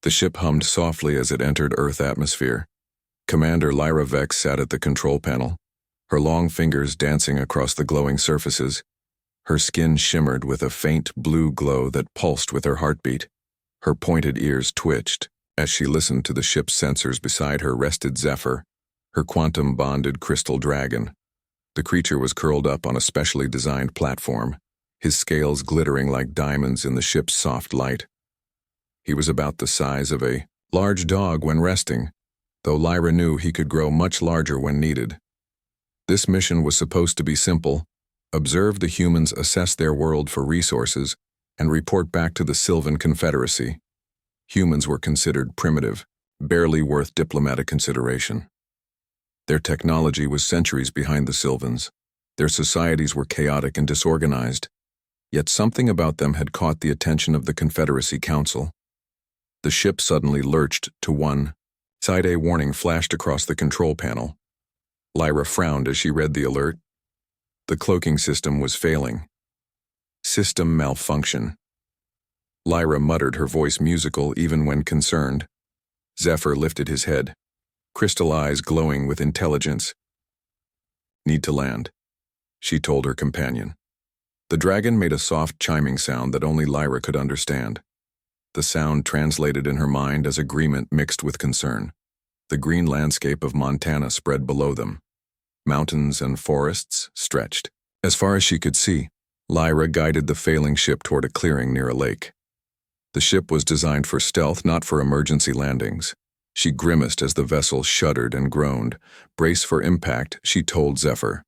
The ship hummed softly as it entered Earth atmosphere. Commander Lyra Vex sat at the control panel, her long fingers dancing across the glowing surfaces. Her skin shimmered with a faint blue glow that pulsed with her heartbeat. Her pointed ears twitched. As she listened to the ship's sensors beside her rested Zephyr, her quantum-bonded crystal dragon. The creature was curled up on a specially designed platform, his scales glittering like diamonds in the ship's soft light. He was about the size of a large dog when resting, though Lyra knew he could grow much larger when needed. This mission was supposed to be simple: observe the humans assess their world for resources and report back to the Sylvan Confederacy. Humans were considered primitive, barely worth diplomatic consideration. Their technology was centuries behind the Sylvans. Their societies were chaotic and disorganized, yet something about them had caught the attention of the Confederacy Council. The ship suddenly lurched to one. Side A warning flashed across the control panel. Lyra frowned as she read the alert. The cloaking system was failing. System malfunction. Lyra muttered, her voice musical even when concerned. Zephyr lifted his head, crystal eyes glowing with intelligence. Need to land, she told her companion. The dragon made a soft chiming sound that only Lyra could understand. The sound translated in her mind as agreement mixed with concern. The green landscape of Montana spread below them. Mountains and forests stretched. As far as she could see, Lyra guided the failing ship toward a clearing near a lake. The ship was designed for stealth, not for emergency landings. She grimaced as the vessel shuddered and groaned. Brace for impact, she told Zephyr.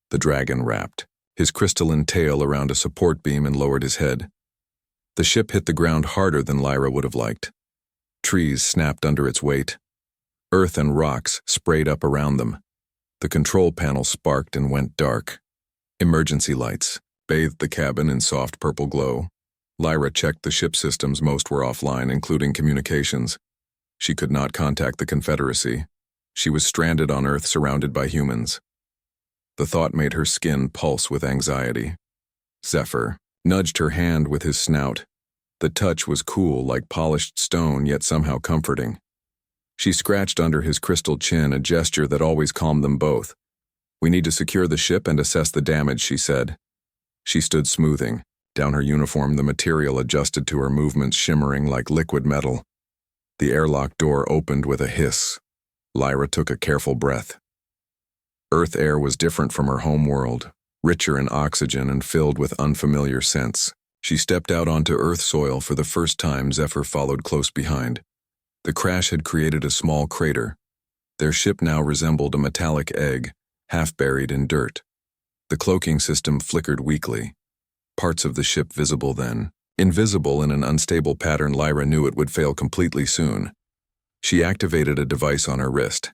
The dragon wrapped his crystalline tail around a support beam and lowered his head. The ship hit the ground harder than Lyra would have liked. Trees snapped under its weight. Earth and rocks sprayed up around them. The control panel sparked and went dark. Emergency lights bathed the cabin in soft purple glow. Lyra checked the ship systems. Most were offline, including communications. She could not contact the Confederacy. She was stranded on Earth, surrounded by humans. The thought made her skin pulse with anxiety. Zephyr nudged her hand with his snout. The touch was cool, like polished stone, yet somehow comforting. She scratched under his crystal chin, a gesture that always calmed them both. "We need to secure the ship and assess the damage," she said. She stood smoothing. Down her uniform, the material adjusted to her movements, shimmering like liquid metal. The airlock door opened with a hiss. Lyra took a careful breath. Earth air was different from her home world, richer in oxygen and filled with unfamiliar scents. She stepped out onto Earth soil for the first time. Zephyr followed close behind. The crash had created a small crater. Their ship now resembled a metallic egg, half buried in dirt. The cloaking system flickered weakly. Parts of the ship visible then. Invisible in an unstable pattern, Lyra knew it would fail completely soon. She activated a device on her wrist.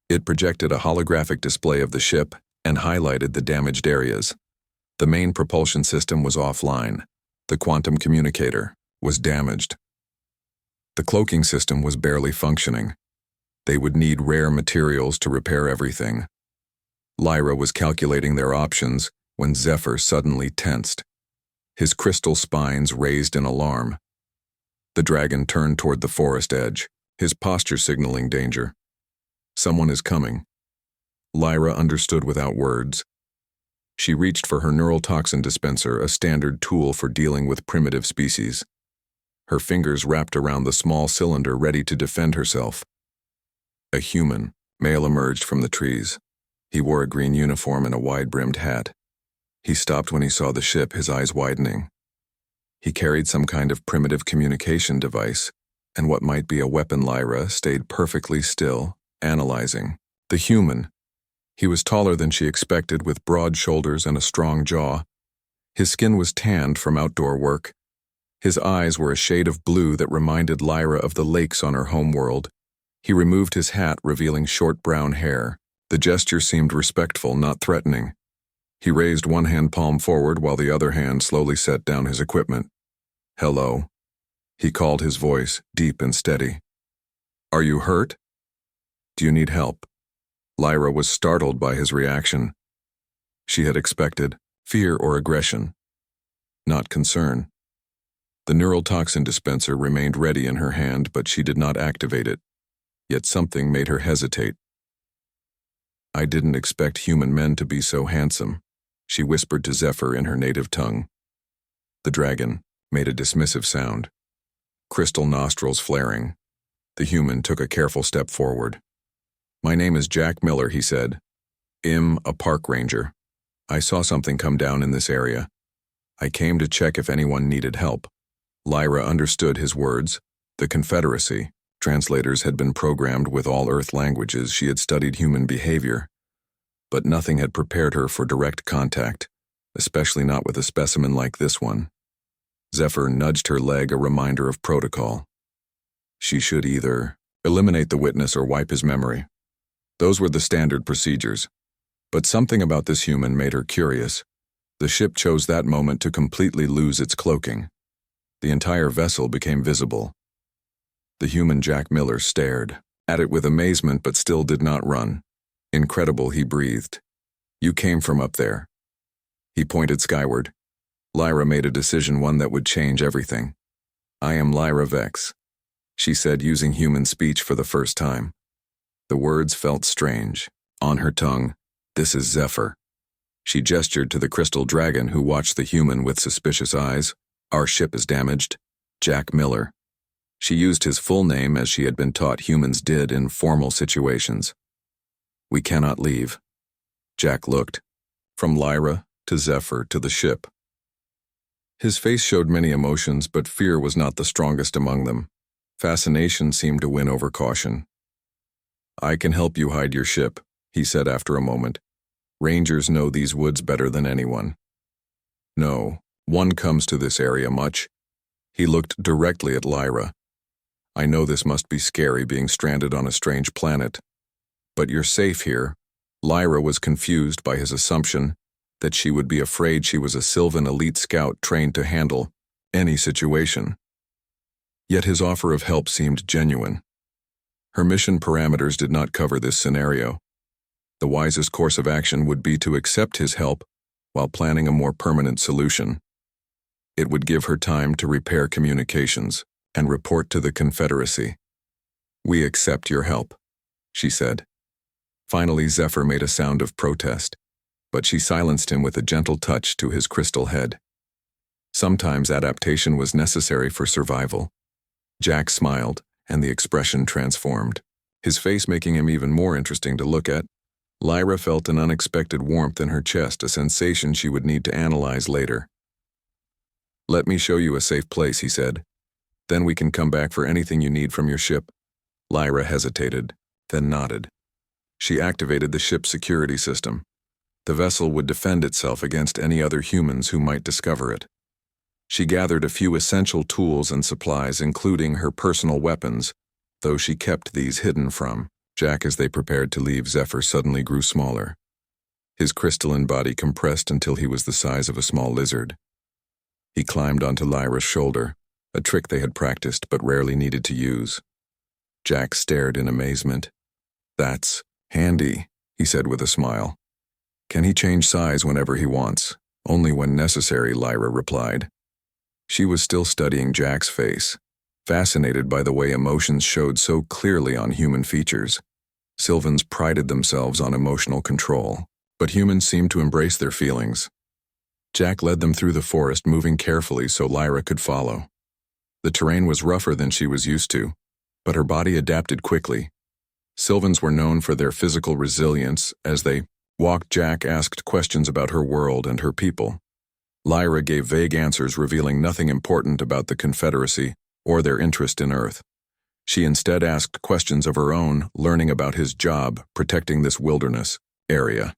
It projected a holographic display of the ship and highlighted the damaged areas. The main propulsion system was offline. The quantum communicator was damaged. The cloaking system was barely functioning. They would need rare materials to repair everything. Lyra was calculating their options when Zephyr suddenly tensed. His crystal spines raised in alarm. The dragon turned toward the forest edge, his posture signaling danger. Someone is coming. Lyra understood without words. She reached for her neural toxin dispenser, a standard tool for dealing with primitive species. Her fingers wrapped around the small cylinder, ready to defend herself. A human, male, emerged from the trees. He wore a green uniform and a wide-brimmed hat. He stopped when he saw the ship, his eyes widening. He carried some kind of primitive communication device, and what might be a weapon. Lyra stayed perfectly still, analyzing. The human. He was taller than she expected, with broad shoulders and a strong jaw. His skin was tanned from outdoor work. His eyes were a shade of blue that reminded Lyra of the lakes on her homeworld. He removed his hat, revealing short brown hair. The gesture seemed respectful, not threatening. He raised one hand palm forward while the other hand slowly set down his equipment. "Hello," he called, his voice deep and steady. "Are you hurt? Do you need help?" Lyra was startled by his reaction. She had expected fear or aggression, not concern. The neurotoxin dispenser remained ready in her hand, but she did not activate it. Yet something made her hesitate. "I didn't expect human men to be so handsome," she whispered to Zephyr in her native tongue. The dragon made a dismissive sound, crystal nostrils flaring. The human took a careful step forward. "My name is Jack Miller," he said. "I'm a park ranger. I saw something come down in this area. I came to check if anyone needed help." Lyra understood his words. The Confederacy. Translators had been programmed with all Earth languages. She had studied human behavior. But nothing had prepared her for direct contact, especially not with a specimen like this one. Zephyr nudged her leg, a reminder of protocol. She should either eliminate the witness or wipe his memory. Those were the standard procedures. But something about this human made her curious. The ship chose that moment to completely lose its cloaking. The entire vessel became visible. The human Jack Miller stared at it with amazement but still did not run. "Incredible," he breathed. "You came from up there." He pointed skyward. Lyra made a decision, one that would change everything. "I am Lyra Vex," she said, using human speech for the first time. The words felt strange. On her tongue, "This is Zephyr." She gestured to the crystal dragon, who watched the human with suspicious eyes. "Our ship is damaged. Jack Miller." She used his full name as she had been taught humans did in formal situations. "We cannot leave." Jack looked, from Lyra to Zephyr to the ship. His face showed many emotions, but fear was not the strongest among them. Fascination seemed to win over caution. "I can help you hide your ship," he said after a moment. "Rangers know these woods better than anyone." "No, one comes to this area much." He looked directly at Lyra. "I know this must be scary, being stranded on a strange planet. But you're safe here." Lyra was confused by his assumption that she would be afraid she was a Sylvan elite scout trained to handle any situation. Yet his offer of help seemed genuine. Her mission parameters did not cover this scenario. The wisest course of action would be to accept his help while planning a more permanent solution. It would give her time to repair communications and report to the Confederacy. "We accept your help," she said. Finally, Zephyr made a sound of protest, but she silenced him with a gentle touch to his crystal head. Sometimes adaptation was necessary for survival. Jack smiled, and the expression transformed, his face making him even more interesting to look at. Lyra felt an unexpected warmth in her chest, a sensation she would need to analyze later. "Let me show you a safe place," he said. "Then we can come back for anything you need from your ship." Lyra hesitated, then nodded. She activated the ship's security system. The vessel would defend itself against any other humans who might discover it. She gathered a few essential tools and supplies, including her personal weapons, though she kept these hidden from Jack. As they prepared to leave, Zephyr suddenly grew smaller. His crystalline body compressed until he was the size of a small lizard. He climbed onto Lyra's shoulder, a trick they had practiced but rarely needed to use. Jack stared in amazement. "That's handy," he said with a smile. "Can he change size whenever he wants?" "Only when necessary," Lyra replied. She was still studying Jack's face, fascinated by the way emotions showed so clearly on human features. Sylvans prided themselves on emotional control, but humans seemed to embrace their feelings. Jack led them through the forest, moving carefully so Lyra could follow. The terrain was rougher than she was used to, but her body adapted quickly. Sylvans were known for their physical resilience. As they walked, Jack asked questions about her world and her people. Lyra gave vague answers, revealing nothing important about the Confederacy or their interest in Earth. She instead asked questions of her own, learning about his job protecting this wilderness area.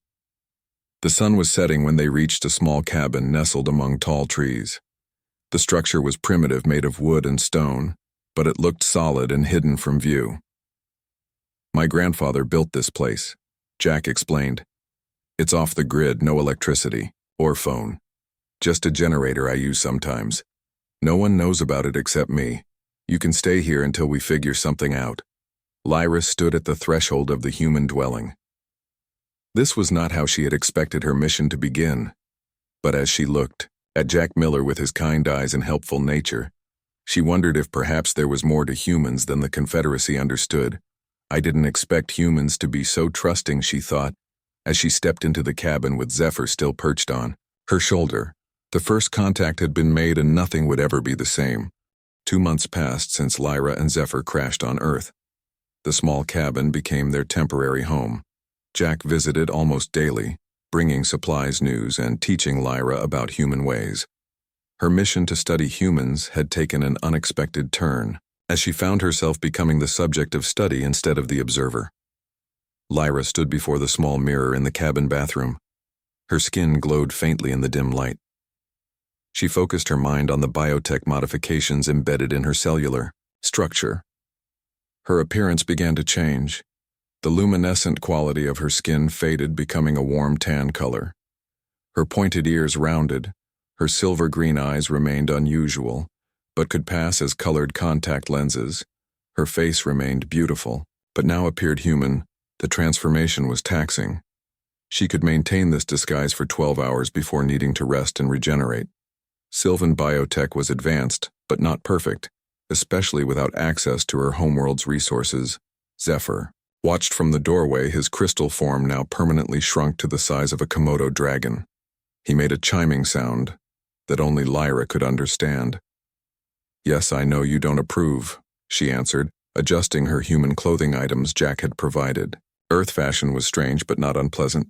The sun was setting when they reached a small cabin nestled among tall trees. The structure was primitive, made of wood and stone, but it looked solid and hidden from view. "My grandfather built this place," Jack explained. "It's off the grid, no electricity or phone. Just a generator I use sometimes. No one knows about it except me. You can stay here until we figure something out." Lyra stood at the threshold of the human dwelling. This was not how she had expected her mission to begin. But as she looked at Jack Miller with his kind eyes and helpful nature, She wondered if perhaps there was more to humans than the Confederacy understood. I didn't expect humans to be so trusting, she thought, as she stepped into the cabin with Zephyr still perched on her shoulder. The first contact had been made and nothing would ever be the same. 2 months passed since Lyra and Zephyr crashed on Earth. The small cabin became their temporary home. Jack visited almost daily, bringing supplies, news, and teaching Lyra about human ways. Her mission to study humans had taken an unexpected turn, as she found herself becoming the subject of study instead of the observer. Lyra stood before the small mirror in the cabin bathroom. Her skin glowed faintly in the dim light. She focused her mind on the biotech modifications embedded in her cellular structure. Her appearance began to change. The luminescent quality of her skin faded, becoming a warm tan color. Her pointed ears rounded. Her silver-green eyes remained unusual, but could pass as colored contact lenses. Her face remained beautiful, but now appeared human. The transformation was taxing. She could maintain this disguise for 12 hours before needing to rest and regenerate. Sylvan biotech was advanced, but not perfect, especially without access to her homeworld's resources. Zephyr watched from the doorway, his crystal form now permanently shrunk to the size of a Komodo dragon. He made a chiming sound that only Lyra could understand. "Yes, I know you don't approve," she answered, adjusting her human clothing items Jack had provided. Earth fashion was strange but not unpleasant.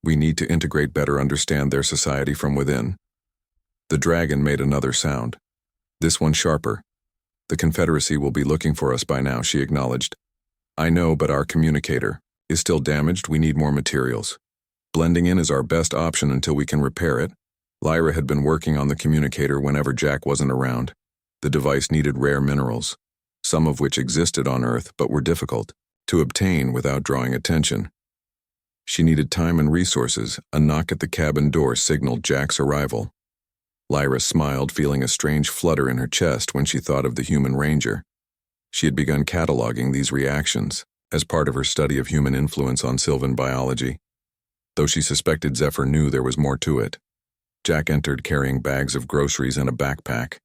We need to integrate, better understand their society from within. The dragon made another sound, this one sharper. "The Confederacy will be looking for us by now," she acknowledged. "I know, but our communicator is still damaged. We need more materials. Blending in is our best option until we can repair it." Lyra had been working on the communicator whenever Jack wasn't around. The device needed rare minerals, some of which existed on Earth but were difficult to obtain without drawing attention. She needed time and resources. A knock at the cabin door signaled Jack's arrival. Lyra smiled, feeling a strange flutter in her chest when she thought of the human ranger. She had begun cataloging these reactions as part of her study of human influence on Sylvan biology. Though she suspected Zephyr knew there was more to it. Jack entered carrying bags of groceries and a backpack.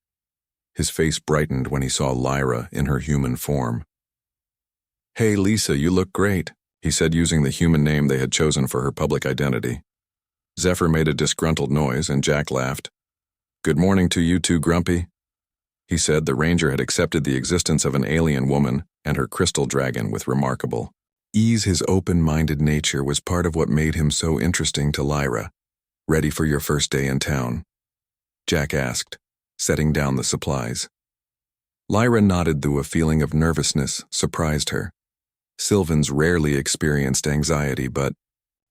His face brightened when he saw Lyra in her human form. "Hey, Lisa, you look great," he said, using the human name they had chosen for her public identity. Zephyr made a disgruntled noise, and Jack laughed. "Good morning to you too, Grumpy," he said. The ranger had accepted the existence of an alien woman and her crystal dragon with remarkable ease. His open-minded nature was part of what made him so interesting to Lyra. "Ready for your first day in town?" Jack asked, setting down the supplies. Lyra nodded, though a feeling of nervousness surprised her. Sylvans rarely experienced anxiety, but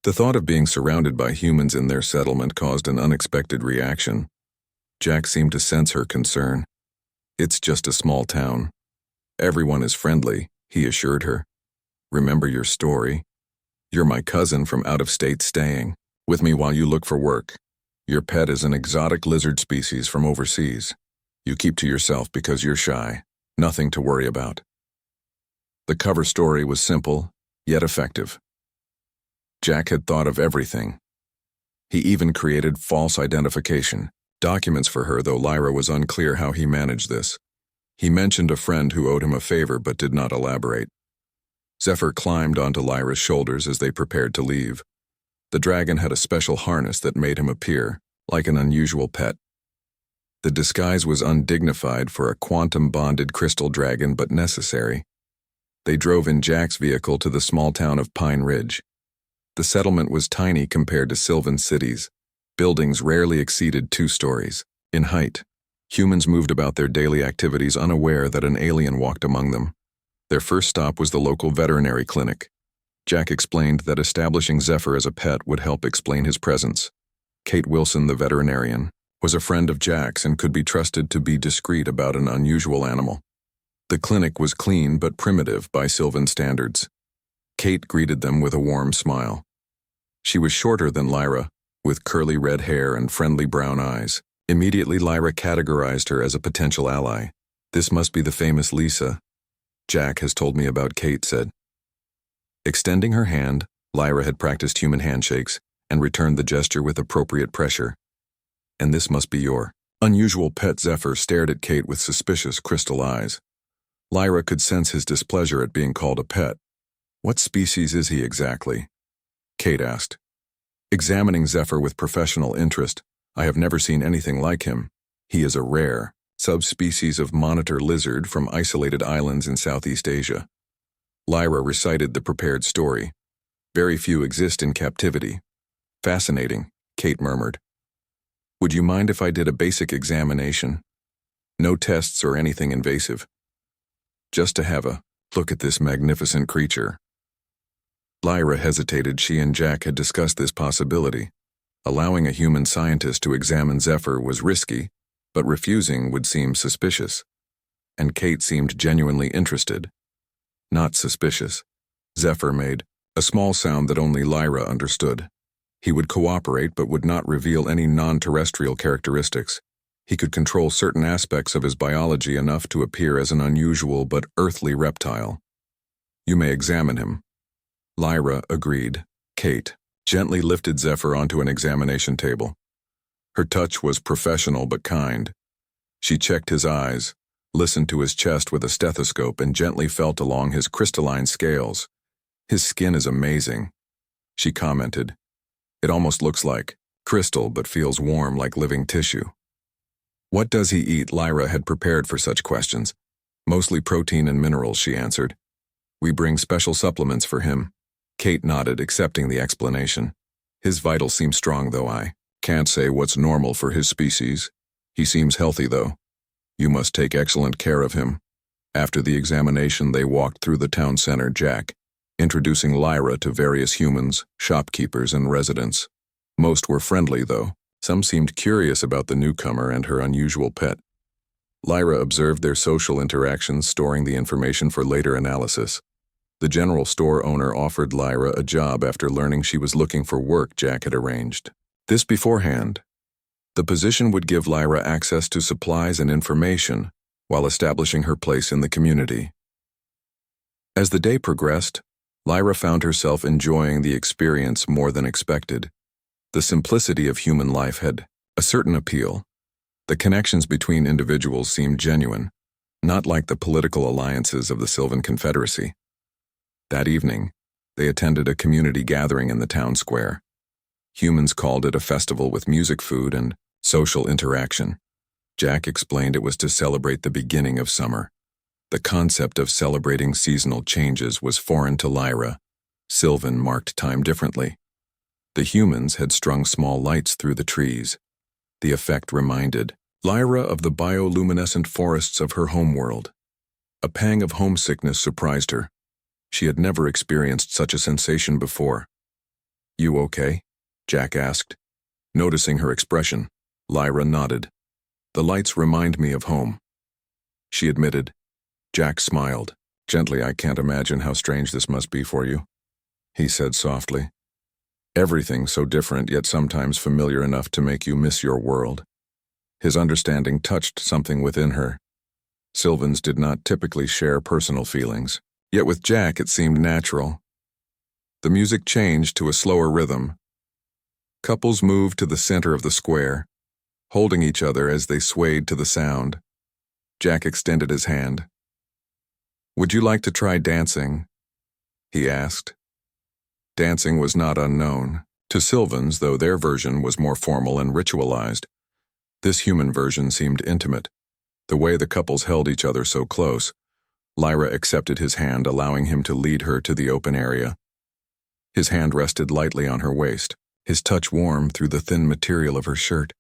the thought of being surrounded by humans in their settlement caused an unexpected reaction. Jack seemed to sense her concern. "It's just a small town. Everyone is friendly," he assured her. "Remember your story? You're my cousin from out of state staying with me while you look for work. Your pet is an exotic lizard species from overseas. You keep to yourself because you're shy. Nothing to worry about." The cover story was simple, yet effective. Jack had thought of everything. He even created false identification documents for her, though Lyra was unclear how he managed this. He mentioned a friend who owed him a favor but did not elaborate. Zephyr climbed onto Lyra's shoulders as they prepared to leave. The dragon had a special harness that made him appear like an unusual pet. The disguise was undignified for a quantum-bonded crystal dragon, but necessary. They drove in Jack's vehicle to the small town of Pine Ridge. The settlement was tiny compared to Sylvan cities. Buildings rarely exceeded 2 stories in height. Humans moved about their daily activities unaware that an alien walked among them. Their first stop was the local veterinary clinic. Jack explained that establishing Zephyr as a pet would help explain his presence. Kate Wilson, the veterinarian, was a friend of Jack's and could be trusted to be discreet about an unusual animal. The clinic was clean but primitive by Sylvan standards. Kate greeted them with a warm smile. She was shorter than Lyra, with curly red hair and friendly brown eyes. Immediately, Lyra categorized her as a potential ally. "This must be the famous Lisa Jack has told me about," Kate said. Extending her hand, Lyra had practiced human handshakes and returned the gesture with appropriate pressure. "And this must be your Unusual pet Zephyr stared at Kate with suspicious crystal eyes. Lyra could sense his displeasure at being called a pet. What species is he exactly? Kate asked. Examining Zephyr with professional interest, I have never seen anything like him. He is a rare subspecies of monitor lizard from isolated islands in Southeast Asia. Lyra recited the prepared story. Very few exist in captivity. Fascinating, Kate murmured. Would you mind if I did a basic examination? No tests or anything invasive. Just to have a look at this magnificent creature. Lyra hesitated. She and Jack had discussed this possibility. Allowing a human scientist to examine Zephyr was risky, but refusing would seem suspicious. And Kate seemed genuinely interested. Not suspicious. Zephyr made a small sound that only Lyra understood. He would cooperate but would not reveal any non-terrestrial characteristics. He could control certain aspects of his biology enough to appear as an unusual but earthly reptile. You may examine him. Lyra agreed. Kate gently lifted Zephyr onto an examination table. Her touch was professional but kind. She checked his eyes, listened to his chest with a stethoscope, and gently felt along his crystalline scales. His skin is amazing, she commented. It almost looks like crystal but feels warm like living tissue. What does he eat? Lyra had prepared for such questions. Mostly protein and minerals, she answered. We bring special supplements for him. Kate nodded, accepting the explanation. His vitals seem strong, though I can't say what's normal for his species. He seems healthy, though. You must take excellent care of him. After the examination, they walked through the town center, Jack introducing Lyra to various humans, shopkeepers, and residents. Most were friendly, though. Some seemed curious about the newcomer and her unusual pet. Lyra observed their social interactions, storing the information for later analysis. The general store owner offered Lyra a job after learning she was looking for work Jack had arranged. This beforehand. The position would give Lyra access to supplies and information while establishing her place in the community. As the day progressed, Lyra found herself enjoying the experience more than expected. The simplicity of human life had a certain appeal. The connections between individuals seemed genuine, not like the political alliances of the Sylvan Confederacy. That evening, they attended a community gathering in the town square. Humans called it a festival with music, food, and social interaction. Jack explained it was to celebrate the beginning of summer. The concept of celebrating seasonal changes was foreign to Lyra. Sylvan marked time differently. The humans had strung small lights through the trees. The effect reminded Lyra of the bioluminescent forests of her homeworld. A pang of homesickness surprised her. She had never experienced such a sensation before. You okay? Jack asked. Noticing her expression, Lyra nodded. The lights remind me of home, she admitted. Jack smiled. Gently, I can't imagine how strange this must be for you, he said softly. Everything so different, yet sometimes familiar enough to make you miss your world. His understanding touched something within her. Sylvans did not typically share personal feelings, yet with Jack it seemed natural. The music changed to a slower rhythm. Couples moved to the center of the square, holding each other as they swayed to the sound. Jack extended his hand. Would you like to try dancing? He asked. Dancing was not unknown to Sylvans, though their version was more formal and ritualized. This human version seemed intimate. The way the couples held each other so close, Lyra accepted his hand, allowing him to lead her to the open area. His hand rested lightly on her waist, his touch warm through the thin material of her shirt.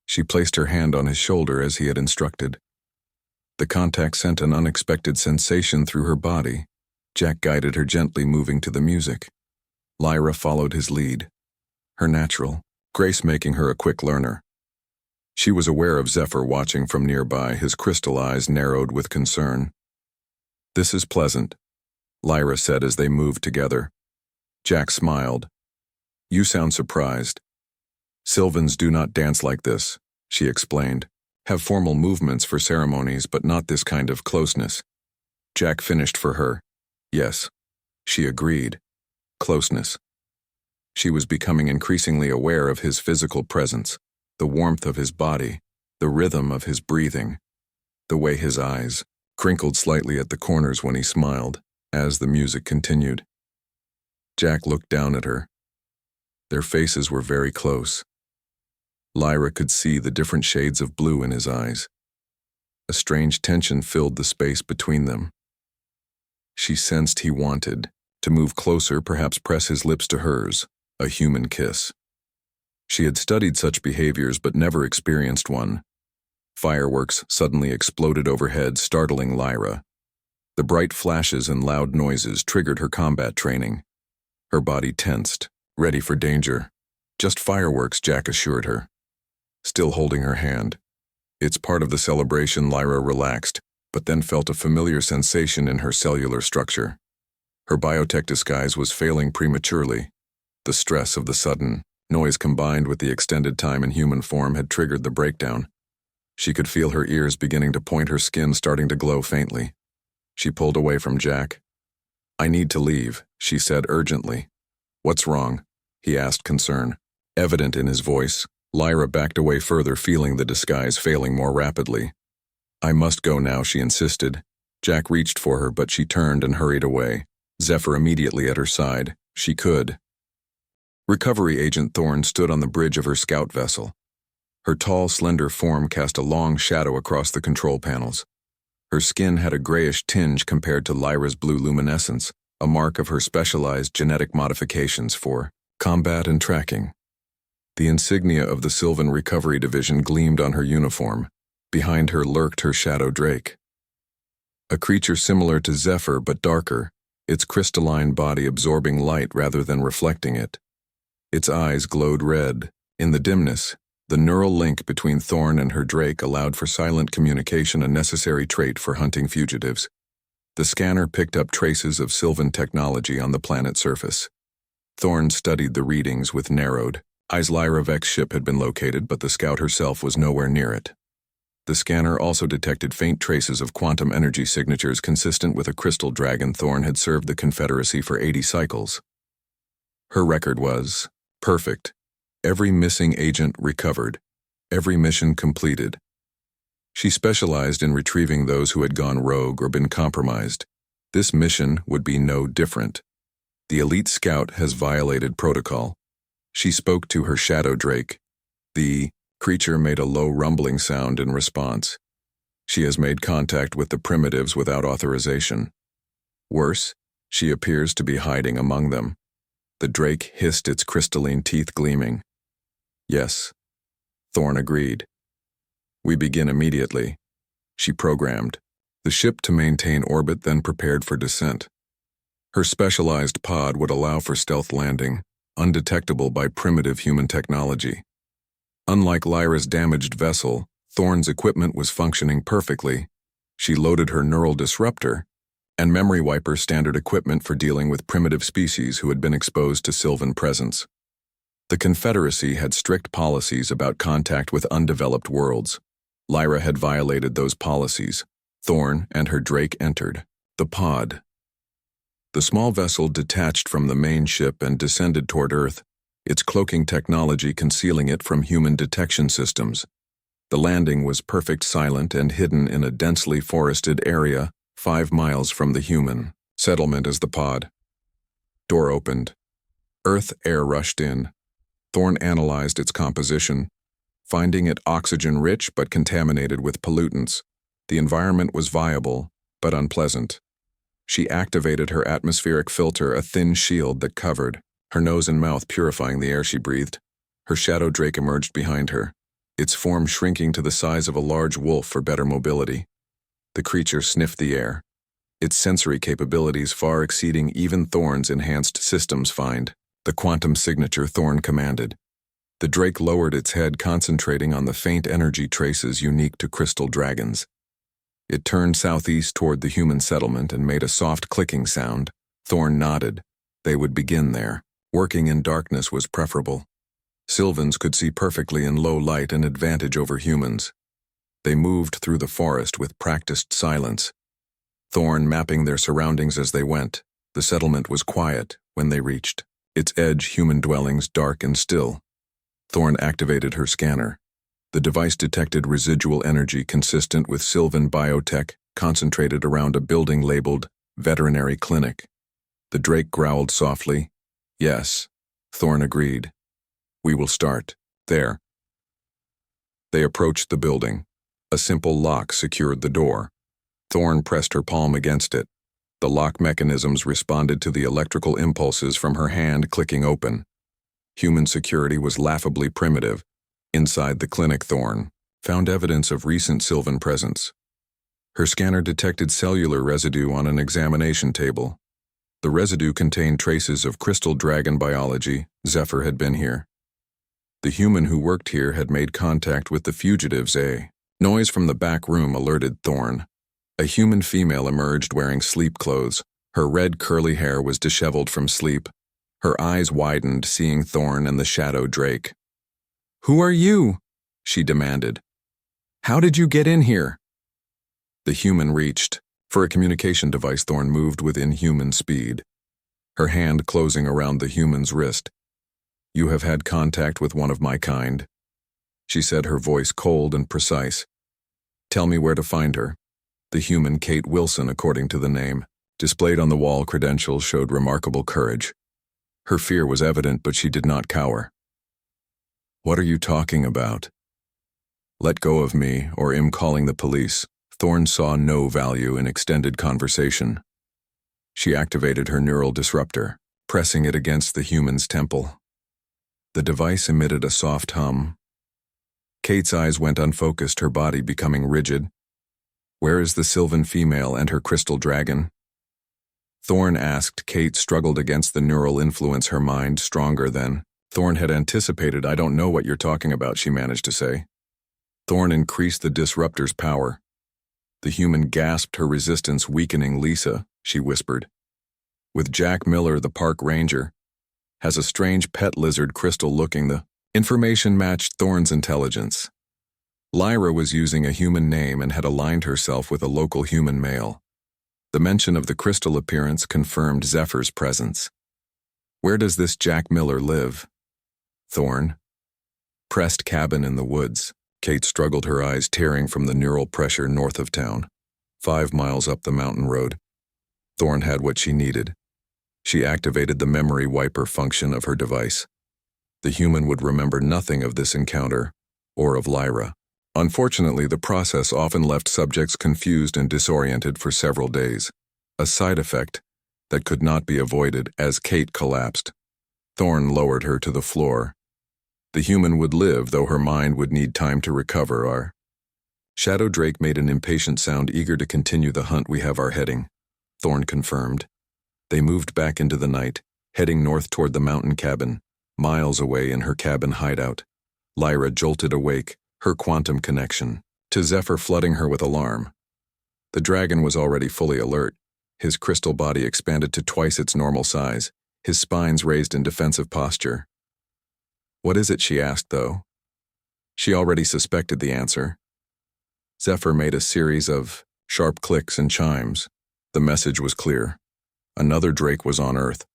She placed her hand on his shoulder as he had instructed. The contact sent an unexpected sensation through her body. Jack guided her, gently moving to the music. Lyra followed his lead, her natural grace making her a quick learner. She was aware of Zephyr watching from nearby, his crystal eyes narrowed with concern. This is pleasant, Lyra said as they moved together. Jack smiled. You sound surprised. Sylvans do not dance like this, she explained. Have formal movements for ceremonies, but not this kind of closeness. Jack finished for her. Yes, she agreed. Closeness. She was becoming increasingly aware of his physical presence, the warmth of his body, the rhythm of his breathing, the way his eyes crinkled slightly at the corners when he smiled as the music continued. Jack looked down at her. Their faces were very close. Lyra could see the different shades of blue in his eyes. A strange tension filled the space between them. She sensed he wanted to move closer, perhaps press his lips to hers, a human kiss. She had studied such behaviors but never experienced one. Fireworks suddenly exploded overhead, startling Lyra. The bright flashes and loud noises triggered her combat training. Her body tensed, ready for danger. Just fireworks, Jack assured her, still holding her hand. It's part of the celebration. Lyra relaxed, but then felt a familiar sensation in her cellular structure. Her biotech disguise was failing prematurely. The stress of the sudden noise combined with the extended time in human form had triggered the breakdown. She could feel her ears beginning to point, her skin starting to glow faintly. She pulled away from Jack. "I need to leave," she said urgently. "What's wrong?" he asked, concern evident in his voice. Lyra backed away further, feeling the disguise failing more rapidly. "I must go now," she insisted. Jack reached for her, but she turned and hurried away. Zephyr immediately at her side. She could. Recovery Agent Thorne stood on the bridge of her scout vessel. Her tall, slender form cast a long shadow across the control panels. Her skin had a grayish tinge compared to Lyra's blue luminescence, a mark of her specialized genetic modifications for combat and tracking. The insignia of the Sylvan Recovery Division gleamed on her uniform. Behind her lurked her shadow drake. A creature similar to Zephyr but darker, its crystalline body absorbing light rather than reflecting it. Its eyes glowed red. In the dimness, the neural link between Thorne and her drake allowed for silent communication, a necessary trait for hunting fugitives. The scanner picked up traces of Sylvan technology on the planet's surface. Thorne studied the readings with narrowed eyes. Lyra Vek's ship had been located, but the scout herself was nowhere near it. The scanner also detected faint traces of quantum energy signatures consistent with a crystal dragon. Thorne had served the Confederacy for 80 cycles. Her record was perfect. Every missing agent recovered. Every mission completed. She specialized in retrieving those who had gone rogue or been compromised. This mission would be no different. The elite scout has violated protocol. She spoke to her shadow drake. The creature made a low rumbling sound in response. She has made contact with the primitives without authorization. Worse, she appears to be hiding among them. The drake hissed, its crystalline teeth gleaming. "Yes," Thorne agreed. "We begin immediately." She programmed the ship to maintain orbit, then prepared for descent. Her specialized pod would allow for stealth landing, undetectable by primitive human technology. Unlike Lyra's damaged vessel, Thorne's equipment was functioning perfectly. She loaded her neural disruptor and memory wiper, standard equipment for dealing with primitive species who had been exposed to Sylvan presence. The Confederacy had strict policies about contact with undeveloped worlds. Lyra had violated those policies. Thorne and her drake entered the pod. The small vessel detached from the main ship and descended toward Earth, its cloaking technology concealing it from human detection systems. The landing was perfect, silent, and hidden in a densely forested area 5 miles from the human settlement. As the pod door opened, Earth air rushed in. Thorne analyzed its composition, finding it oxygen-rich but contaminated with pollutants. The environment was viable, but unpleasant. She activated her atmospheric filter, a thin shield that covered her nose and mouth, purifying the air she breathed. Her shadow drake emerged behind her, its form shrinking to the size of a large wolf for better mobility. The creature sniffed the air, its sensory capabilities far exceeding even Thorne's enhanced systems find. "The quantum signature," Thorne commanded. The drake lowered its head, concentrating on the faint energy traces unique to crystal dragons. It turned southeast toward the human settlement and made a soft clicking sound. Thorne nodded. They would begin there. Working in darkness was preferable. Sylvans could see perfectly in low light, an advantage over humans. They moved through the forest with practiced silence, Thorne mapping their surroundings as they went. The settlement was quiet when they reached its edge, human dwellings dark and still. Thorne activated her scanner. The device detected residual energy consistent with Sylvan biotech concentrated around a building labeled Veterinary Clinic. The Drake growled softly. Yes, Thorn agreed. We will start there. They approached the building. A simple lock secured the door. Thorn pressed her palm against it. The lock mechanisms responded to the electrical impulses from her hand clicking open. Human security was laughably primitive. Inside the clinic, Thorn found evidence of recent Sylvan presence. Her scanner detected cellular residue on an examination table. The residue contained traces of crystal dragon biology. Zephyr had been here. The human who worked here had made contact with the fugitives. A noise from the back room alerted Thorn. A human female emerged wearing sleep clothes. Her red curly hair was disheveled from sleep. Her eyes widened, seeing Thorn and the shadow Drake. "Who are you?" she demanded. "How did you get in here?" The human reached. For a communication device, Thorn moved with inhuman speed, her hand closing around the human's wrist. "You have had contact with one of my kind," she said, her voice cold and precise. "Tell me where to find her." The human, Kate Wilson, according to the name, displayed on the wall credentials, showed remarkable courage. Her fear was evident, but she did not cower. "What are you talking about?" "Let go of me, or I'm calling the police." Thorn saw no value in extended conversation. She activated her neural disruptor, pressing it against the human's temple. The device emitted a soft hum. Kate's eyes went unfocused, her body becoming rigid. "Where is the Sylvan female and her crystal dragon?" Thorn asked. Kate struggled against the neural influence, her mind stronger than Thorn had anticipated. "I don't know what you're talking about," she managed to say. Thorn increased the disruptor's power. The human gasped, her resistance weakening. "Lisa," she whispered, "with Jack Miller, the park ranger, has a strange pet lizard crystal looking." The information matched Thorn's intelligence. Lyra was using a human name and had aligned herself with a local human male. The mention of the crystal appearance confirmed Zephyr's presence. "Where does this Jack Miller live?" "Thorn." "Pressed cabin in the woods." Kate struggled, her eyes tearing from the neural pressure. "North of town, 5 miles up the mountain road." Thorn had what she needed. She activated the memory wiper function of her device. The human would remember nothing of this encounter, or of Lyra. Unfortunately, the process often left subjects confused and disoriented for several days, a side effect that could not be avoided. As Kate collapsed, Thorn lowered her to the floor. The human would live, though her mind would need time to recover. Our Shadow Drake made an impatient sound, eager to continue the hunt. "We have our heading," Thorn confirmed. They moved back into the night, heading north toward the mountain cabin, miles away in her cabin hideout. Lyra jolted awake, her quantum connection to Zephyr flooding her with alarm. The dragon was already fully alert, his crystal body expanded to twice its normal size, his spines raised in defensive posture. "What is it?" she asked, though. She already suspected the answer. Zephyr made a series of sharp clicks and chimes. The message was clear. Another Drake was on Earth.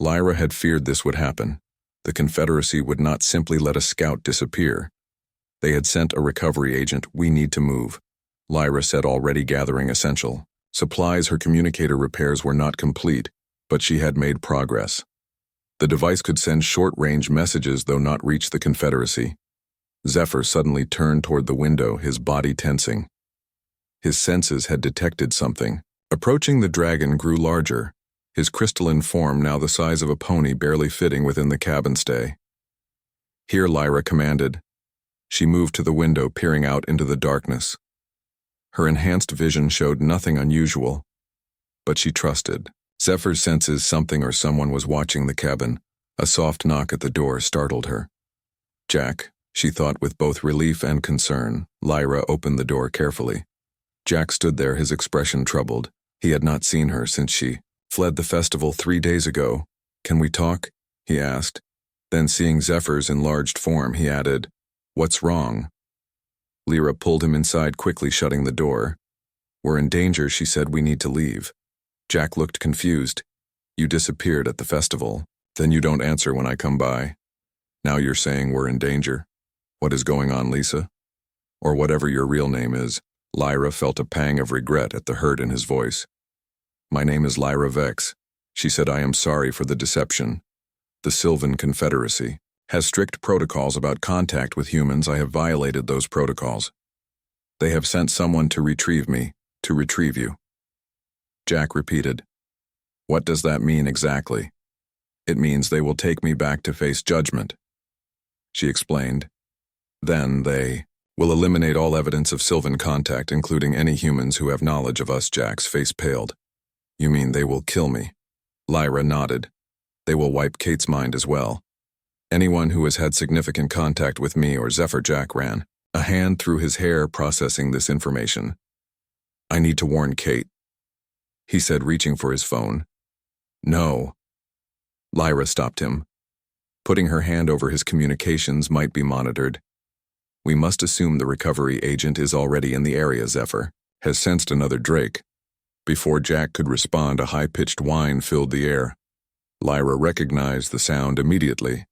Lyra had feared this would happen. The Confederacy would not simply let a scout disappear. They had sent a recovery agent. "We need to move," Lyra said, already gathering essential supplies. Her communicator repairs were not complete, but she had made progress. The device could send short-range messages, though not reach the Confederacy. Zephyr suddenly turned toward the window, his body tensing. His senses had detected something. Approaching, the dragon grew larger, his crystalline form now the size of a pony, barely fitting within the cabin stay. "Here," Lyra commanded. She moved to the window, peering out into the darkness. Her enhanced vision showed nothing unusual, but she trusted. Zephyr's senses something or someone was watching the cabin. A soft knock at the door startled her. "Jack," she thought with both relief and concern. Lyra opened the door carefully. Jack stood there, his expression troubled. He had not seen her since she fled the festival 3 days ago. "Can we talk?" he asked. Then, seeing Zephyr's enlarged form, he added, "What's wrong?" Lyra pulled him inside, quickly shutting the door. "We're in danger," she said. "We need to leave." Jack looked confused. "You disappeared at the festival. Then you don't answer when I come by. Now you're saying we're in danger." What is going on, Lisa? Or whatever your real name is. Lyra felt a pang of regret at the hurt in his voice. My name is Lyra Vex. She said, I am sorry for the deception. The Sylvan Confederacy has strict protocols about contact with humans. I have violated those protocols. They have sent someone to retrieve me, to retrieve you. Jack repeated. What does that mean exactly? It means they will take me back to face judgment. She explained. Then they will eliminate all evidence of Sylvan contact, including any humans who have knowledge of us. Jack's face paled. You mean they will kill me? Lyra nodded. They will wipe Kate's mind as well. Anyone who has had significant contact with me or Zephyr. Jack ran a hand through his hair, processing this information. I need to warn Kate, he said, reaching for his phone. No. Lyra stopped him. Putting her hand over his communications might be monitored. We must assume the recovery agent is already in the area. Zephyr has sensed another Drake. Before Jack could respond, a high-pitched whine filled the air. Lyra recognized the sound immediately.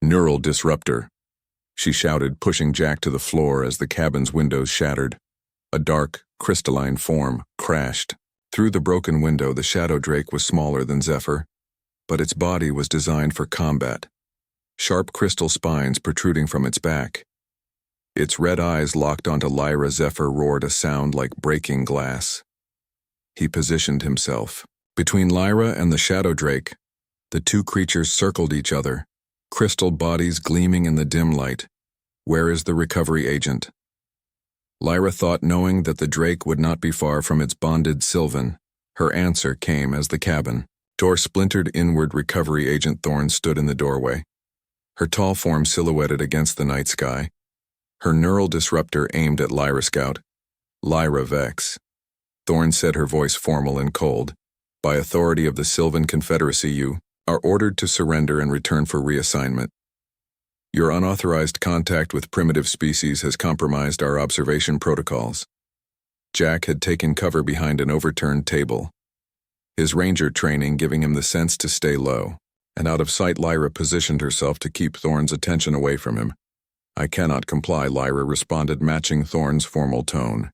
Neural disruptor, she shouted, pushing Jack to the floor as the cabin's windows shattered. A dark, crystalline form crashed. Through the broken window, the shadow Drake was smaller than Zephyr, but its body was designed for combat. Sharp crystal spines protruding from its back. Its red eyes locked onto Lyra. Zephyr roared a sound like breaking glass. He positioned himself. Between Lyra and the shadow Drake, the two creatures circled each other, crystal bodies gleaming in the dim light. Where is the recovery agent? Lyra thought, knowing that the Drake would not be far from its bonded Sylvan. Her answer came as the cabin door splintered inward. Recovery agent Thorne stood in the doorway, her tall form silhouetted against the night sky. Her neural disruptor aimed at Lyra. Scout. Lyra Vex. Thorne said, her voice formal and cold. By authority of the Sylvan Confederacy, you are ordered to surrender and return for reassignment. Your unauthorized contact with primitive species has compromised our observation protocols. Jack had taken cover behind an overturned table, his ranger training giving him the sense to stay low and out of sight. Lyra positioned herself to keep Thorne's attention away from him. I cannot comply, Lyra responded, matching Thorne's formal tone.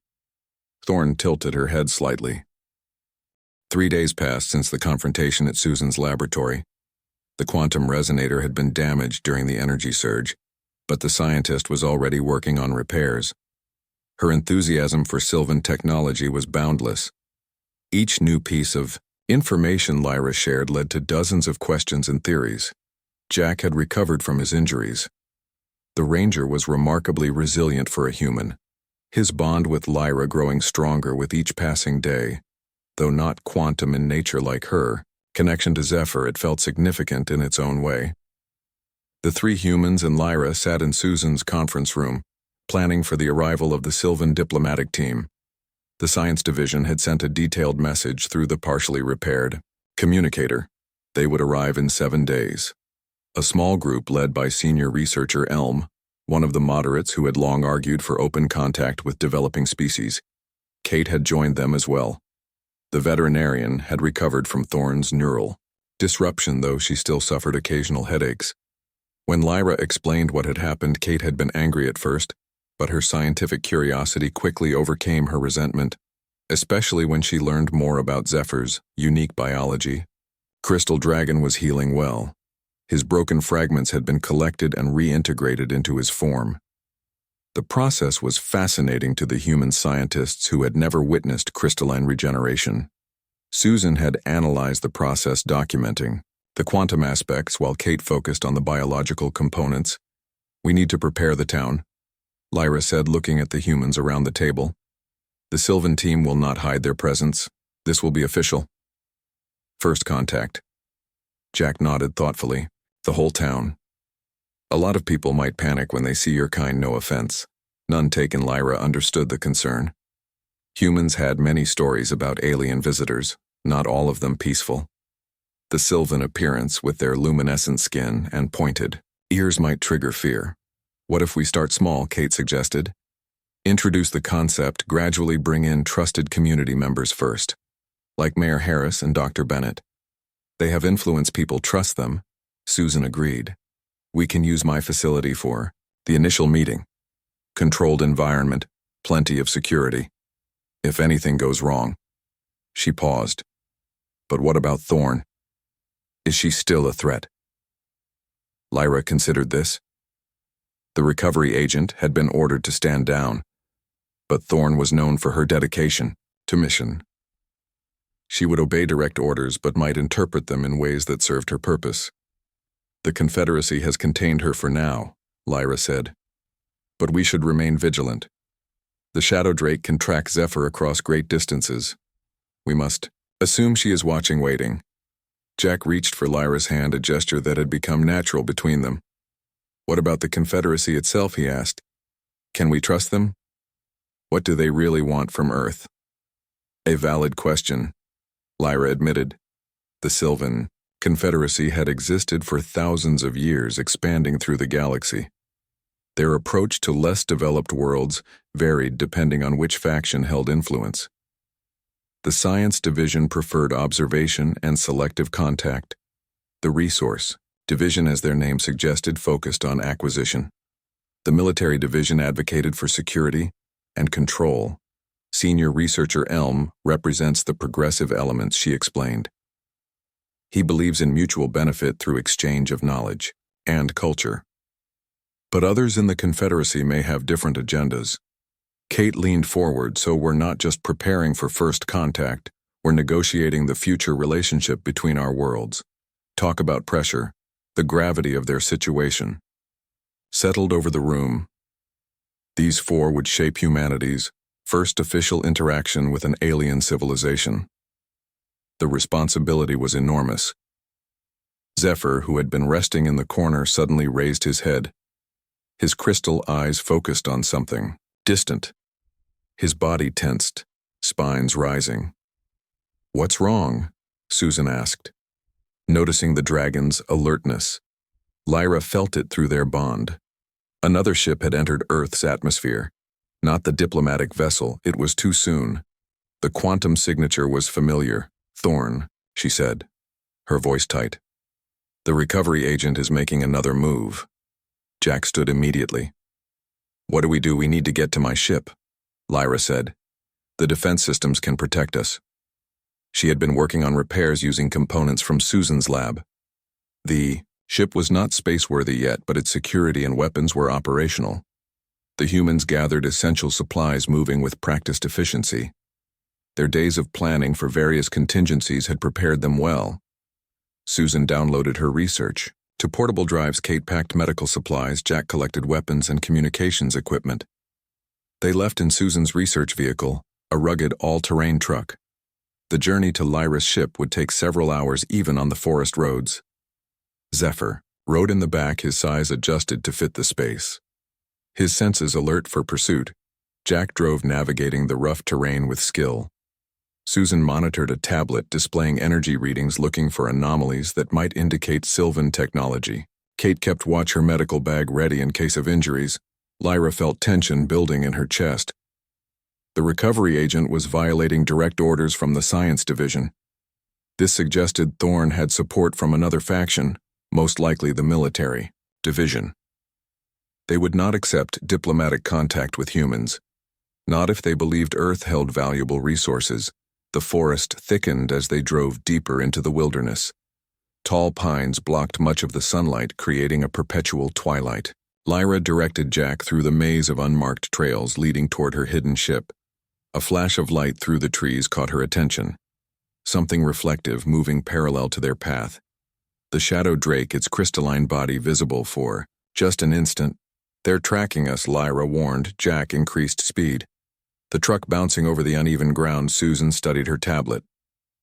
Thorne tilted her head slightly. 3 days passed since the confrontation at Susan's laboratory. The quantum resonator had been damaged during the energy surge, but the scientist was already working on repairs. Her enthusiasm for Sylvan technology was boundless. Each new piece of information Lyra shared led to dozens of questions and theories. Jack had recovered from his injuries. The Ranger was remarkably resilient for a human, his bond with Lyra growing stronger with each passing day. Though not quantum in nature like her connection to Zephyr, it felt significant in its own way. The three humans and Lyra sat in Susan's conference room, planning for the arrival of the Sylvan diplomatic team. The science division had sent a detailed message through the partially repaired communicator. They would arrive in 7 days. A small group led by senior researcher Elm, one of the moderates who had long argued for open contact with developing species. Kate had joined them as well. The veterinarian had recovered from Thorne's neural disruption, though she still suffered occasional headaches. When Lyra explained what had happened, Kate had been angry at first, but her scientific curiosity quickly overcame her resentment, especially when she learned more about Zephyr's unique biology. Crystal Dragon was healing well. His broken fragments had been collected and reintegrated into his form. The process was fascinating to the human scientists who had never witnessed crystalline regeneration. Susan had analyzed the process, documenting the quantum aspects while Kate focused on the biological components. We need to prepare the town, Lyra said, looking at the humans around the table. The Sylvan team will not hide their presence. This will be official. First contact. Jack nodded thoughtfully. The whole town. A lot of people might panic when they see your kind, no offense. None taken. Lyra understood the concern. Humans had many stories about alien visitors, not all of them peaceful. The Sylvan appearance with their luminescent skin and pointed ears might trigger fear. What if we start small, Kate suggested. Introduce the concept, gradually bring in trusted community members first, like Mayor Harris and Dr. Bennett. They have influence, people trust them. Susan agreed. We can use my facility for The initial meeting. Controlled environment, plenty of security. If anything goes wrong. She paused. But what about Thorn? Is she still a threat? Lyra considered this. The recovery agent had been ordered to stand down, but Thorn was known for her dedication to mission. She would obey direct orders but might interpret them in ways that served her purpose. The Confederacy has contained her for now, Lyra said. But we should remain vigilant. The Shadow Drake can track Zephyr across great distances. We must assume she is watching, waiting. Jack reached for Lyra's hand, a gesture that had become natural between them. What about the Confederacy itself, he asked. Can we trust them? What do they really want from Earth? A valid question, Lyra admitted. The Sylvan Confederacy had existed for thousands of years, expanding through the galaxy. Their approach to less developed worlds varied depending on which faction held influence. The Science Division preferred observation and selective contact. The Resource Division, as their name suggested, focused on acquisition. The Military Division advocated for security and control. Senior Researcher Elm represents the progressive elements, she explained. He believes in mutual benefit through exchange of knowledge and culture. But others in the Confederacy may have different agendas. Kate leaned forward. So we're not just preparing for first contact, we're negotiating the future relationship between our worlds. Talk about pressure, the gravity of their situation. Settled over the room. These four would shape humanity's first official interaction with an alien civilization. The responsibility was enormous. Zephyr, who had been resting in the corner, suddenly raised his head. His crystal eyes focused on something distant. His body tensed, spines rising. What's wrong? Susan asked, noticing the dragon's alertness. Lyra felt it through their bond. Another ship had entered Earth's atmosphere. Not the diplomatic vessel, it was too soon. The quantum signature was familiar. Thorn, she said, her voice tight. The recovery agent is making another move. Jack stood immediately. What do? We need to get to my ship, Lyra said. The defense systems can protect us. She had been working on repairs using components from Susan's lab. The ship was not space-worthy yet, but its security and weapons were operational. The humans gathered essential supplies, moving with practiced efficiency. Their days of planning for various contingencies had prepared them well. Susan downloaded her research. To portable drives, Kate packed medical supplies, Jack collected weapons and communications equipment. They left in Susan's research vehicle, a rugged all-terrain truck. The journey to Lyra's ship would take several hours even on the forest roads. Zephyr rode in the back, his size adjusted to fit the space. His senses alert for pursuit, Jack drove, navigating the rough terrain with skill. Susan monitored a tablet displaying energy readings, looking for anomalies that might indicate Sylvan technology. Kate kept watch, her medical bag ready in case of injuries. Lyra felt tension building in her chest. The recovery agent was violating direct orders from the Science Division. This suggested Thorn had support from another faction, most likely the Military Division. They would not accept diplomatic contact with humans, not if they believed Earth held valuable resources. The forest thickened as they drove deeper into the wilderness. Tall pines blocked much of the sunlight, creating a perpetual twilight. Lyra directed Jack through the maze of unmarked trails leading toward her hidden ship. A flash of light through the trees caught her attention. Something reflective moving parallel to their path. The Shadow Drake, its crystalline body visible for just an instant. They're tracking us, Lyra warned. Jack increased speed. The truck bouncing over the uneven ground, Susan studied her tablet.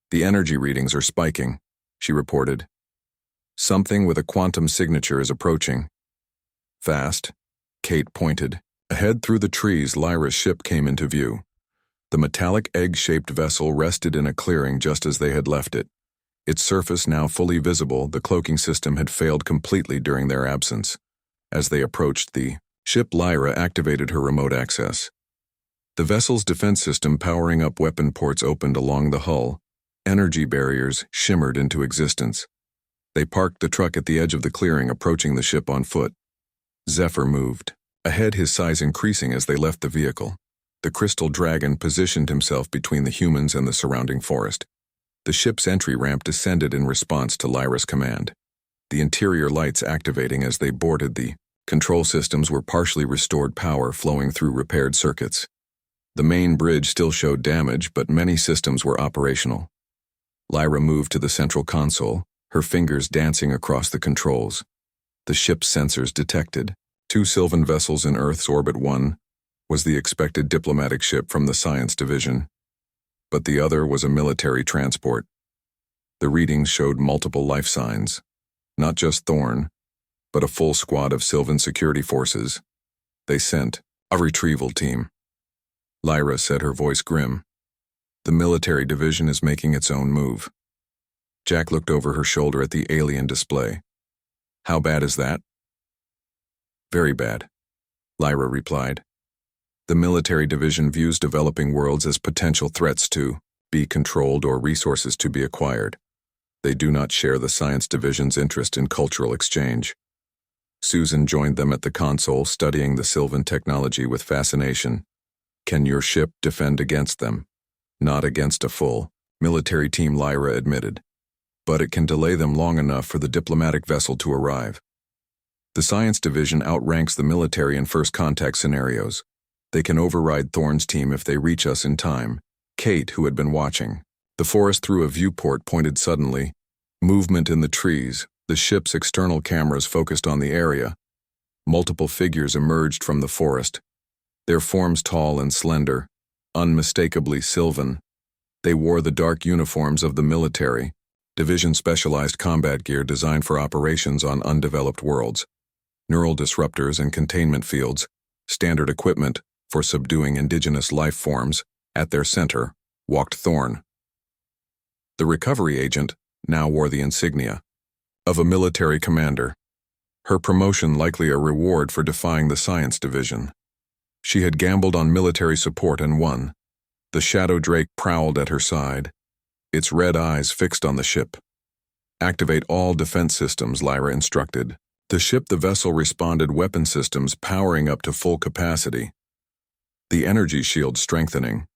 The energy readings are spiking, she reported. Something with a quantum signature is approaching. Fast, Kate pointed. Ahead through the trees, Lyra's ship came into view. The metallic egg-shaped vessel rested in a clearing just as they had left it. Its surface now fully visible, the cloaking system had failed completely during their absence. As they approached the ship, Lyra activated her remote access. The vessel's defense system powering up weapon ports opened along the hull. Energy barriers shimmered into existence. They parked the truck at the edge of the clearing, approaching the ship on foot. Zephyr moved. Ahead, his size increasing as they left the vehicle. The crystal dragon positioned himself between the humans and the surrounding forest. The ship's entry ramp descended in response to Lyra's command. The interior lights activating as they boarded. The control systems were partially restored, power flowing through repaired circuits. The main bridge still showed damage, but many systems were operational. Lyra moved to the central console, her fingers dancing across the controls. The ship's sensors detected 2 Sylvan vessels in Earth's orbit. One was the expected diplomatic ship from the Science Division, but the other was a military transport. The readings showed multiple life signs, not just Thorn, but a full squad of Sylvan security forces. They sent a retrieval team. Lyra said, her voice grim. The military division is making its own move. Jack looked over her shoulder at the alien display. How bad is that? Very bad, Lyra replied. The military division views developing worlds as potential threats to be controlled or resources to be acquired. They do not share the science division's interest in cultural exchange. Susan joined them at the console, studying the Sylvan technology with fascination. Can your ship defend against them? Not against a full military team, Lyra admitted. But it can delay them long enough for the diplomatic vessel to arrive. The science division outranks the military in first contact scenarios. They can override Thorn's team if they reach us in time. Kate, who had been watching the forest through a viewport, pointed suddenly. Movement in the trees. The ship's external cameras focused on the area. Multiple figures emerged from the forest, their forms tall and slender, unmistakably Sylvan. They wore the dark uniforms of the military, division specialized combat gear designed for operations on undeveloped worlds. Neural disruptors and containment fields, standard equipment for subduing indigenous life forms. At their center walked Thorn. The recovery agent now wore the insignia of a military commander. Her promotion likely a reward for defying the science division. She had gambled on military support and won. The shadow drake prowled at her side, its red eyes fixed on the ship. Activate all defense systems, Lyra instructed. The vessel responded, weapon systems powering up to full capacity. The energy shield strengthening.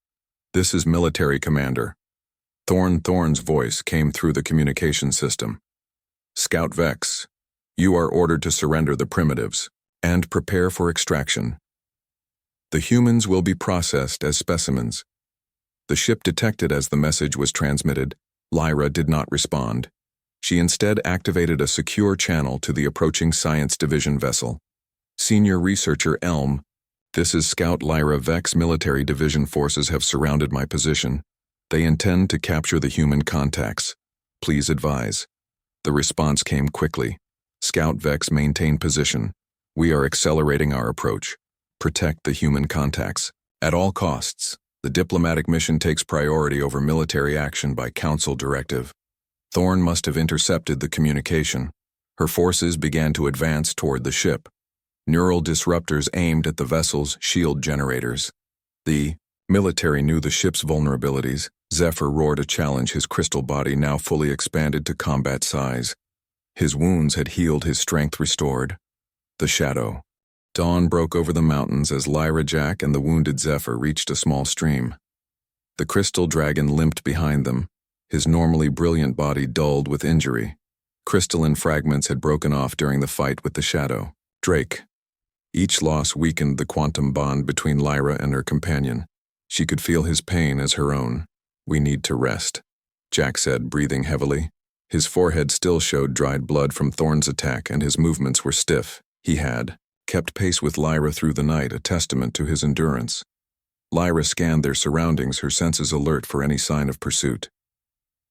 This is military commander. Thorn's voice came through the communication system. Scout Vex, you are ordered to surrender the primitives and prepare for extraction. The humans will be processed as specimens. The ship detected as the message was transmitted. Lyra did not respond. She instead activated a secure channel to the approaching Science Division vessel. Senior Researcher Elm, this is Scout Lyra Vex. Military Division forces have surrounded my position. They intend to capture the human contacts. Please advise. The response came quickly. Scout Vex, maintain position. We are accelerating our approach. Protect the human contacts. At all costs. The diplomatic mission takes priority over military action by Council directive. Thorn must have intercepted the communication. Her forces began to advance toward the ship. Neural disruptors aimed at the vessel's shield generators. The military knew the ship's vulnerabilities. Zephyr roared a challenge, his crystal body now fully expanded to combat size. His wounds had healed, his strength restored. The shadow. Dawn broke over the mountains as Lyra, Jack, and the wounded Zephyr reached a small stream. The crystal dragon limped behind them, his normally brilliant body dulled with injury. Crystalline fragments had broken off during the fight with the shadow. Drake. Each loss weakened the quantum bond between Lyra and her companion. She could feel his pain as her own. We need to rest, Jack said, breathing heavily. His forehead still showed dried blood from Thorn's attack, and his movements were stiff. He had kept pace with Lyra through the night, a testament to his endurance. Lyra scanned their surroundings, her senses alert for any sign of pursuit.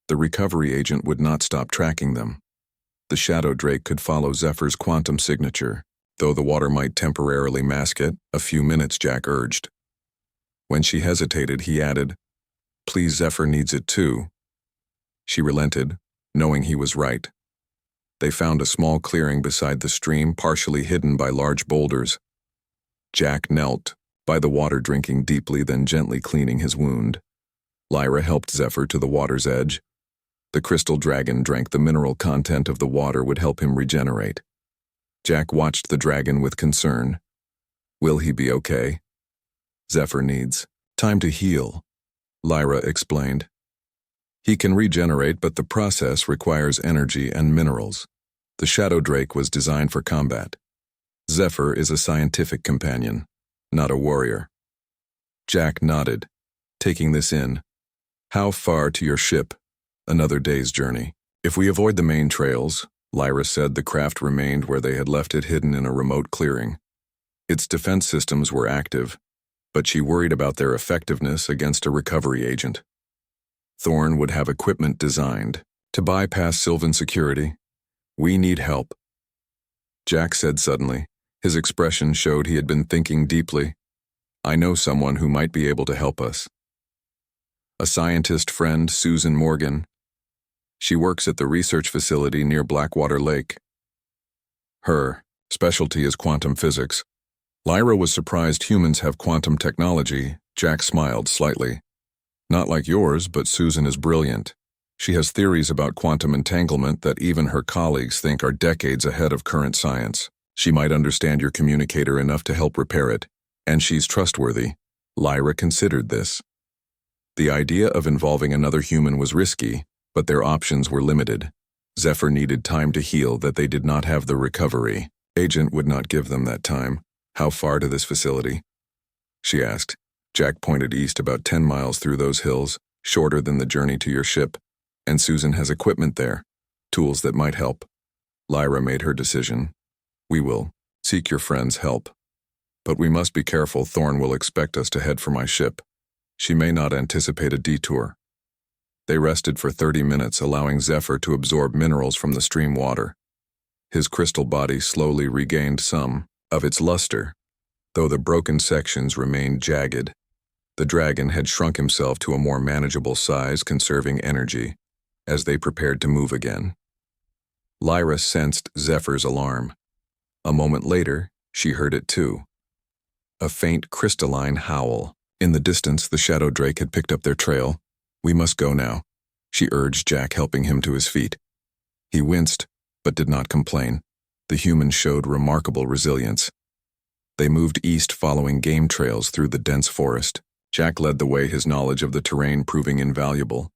The recovery agent would not stop tracking them. The shadow drake could follow Zephyr's quantum signature, though the water might temporarily mask it. A few minutes, Jack urged. When she hesitated, he added, "Please, Zephyr needs it too." She relented, knowing he was right. They found a small clearing beside the stream, partially hidden by large boulders. Jack knelt by the water, drinking deeply, then gently cleaning his wound. Lyra helped Zephyr to the water's edge. The crystal dragon drank the mineral content of the water would help him regenerate. Jack watched the dragon with concern. Will he be okay? Zephyr needs time to heal, Lyra explained. He can regenerate, but the process requires energy and minerals. The Shadow Drake was designed for combat. Zephyr is a scientific companion, not a warrior. Jack nodded, taking this in. How far to your ship? Another day's journey. If we avoid the main trails, Lyra said the craft remained where they had left it, hidden in a remote clearing. Its defense systems were active, but she worried about their effectiveness against a recovery agent. Thorn would have equipment designed to bypass Sylvan security. We need help, Jack said suddenly. His expression showed he had been thinking deeply. I know someone who might be able to help us. A scientist friend, Susan Morgan. She works at the research facility near Blackwater Lake. Her specialty is quantum physics. Lyra was surprised humans have quantum technology. Jack smiled slightly. Not like yours, but Susan is brilliant. She has theories about quantum entanglement that even her colleagues think are decades ahead of current science. She might understand your communicator enough to help repair it, and she's trustworthy. Lyra considered this. The idea of involving another human was risky, but their options were limited. Zephyr needed time to heal that they did not have the recovery. Agent would not give them that time. How far to this facility? She asked. Jack pointed east, about 10 miles through those hills, shorter than the journey to your ship. And Susan has equipment there, tools that might help. Lyra made her decision. We will seek your friend's help. But we must be careful. Thorn will expect us to head for my ship. She may not anticipate a detour. They rested for 30 minutes, allowing Zephyr to absorb minerals from the stream water. His crystal body slowly regained some of its luster, though the broken sections remained jagged. The dragon had shrunk himself to a more manageable size, conserving energy as they prepared to move again. Lyra sensed Zephyr's alarm. A moment later, she heard it too. A faint crystalline howl. In the distance, the Shadow Drake had picked up their trail. We must go now, she urged Jack, helping him to his feet. He winced, but did not complain. The humans showed remarkable resilience. They moved east, following game trails through the dense forest. Jack led the way, his knowledge of the terrain proving invaluable.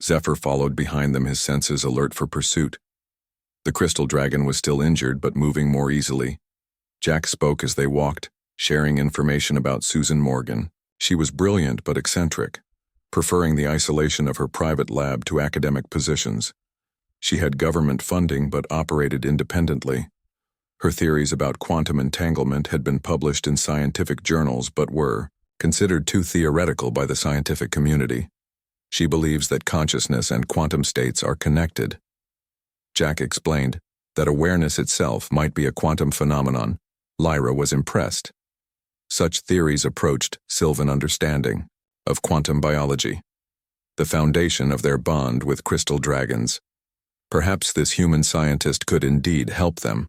Zephyr followed behind them, his senses alert for pursuit. The crystal dragon was still injured, but moving more easily. Jack spoke as they walked, sharing information about Susan Morgan. She was brilliant but eccentric, preferring the isolation of her private lab to academic positions. She had government funding but operated independently. Her theories about quantum entanglement had been published in scientific journals but were considered too theoretical by the scientific community. She believes that consciousness and quantum states are connected. Jack explained that awareness itself might be a quantum phenomenon. Lyra was impressed. Such theories approached Sylvan understanding of quantum biology, the foundation of their bond with crystal dragons. Perhaps this human scientist could indeed help them.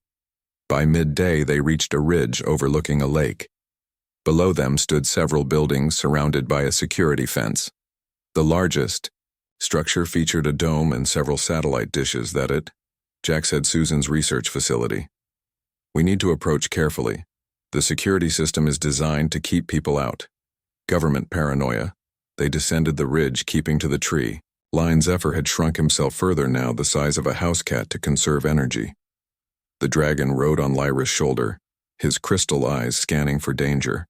By midday, they reached a ridge overlooking a lake. Below them stood several buildings surrounded by a security fence. The largest structure featured a dome and several satellite dishes. Jack said, Susan's research facility. We need to approach carefully. The security system is designed to keep people out. Government paranoia. They descended the ridge, keeping to the tree. Lion Zephyr had shrunk himself further, now the size of a house cat, to conserve energy. The dragon rode on Lyra's shoulder, his crystal eyes scanning for danger.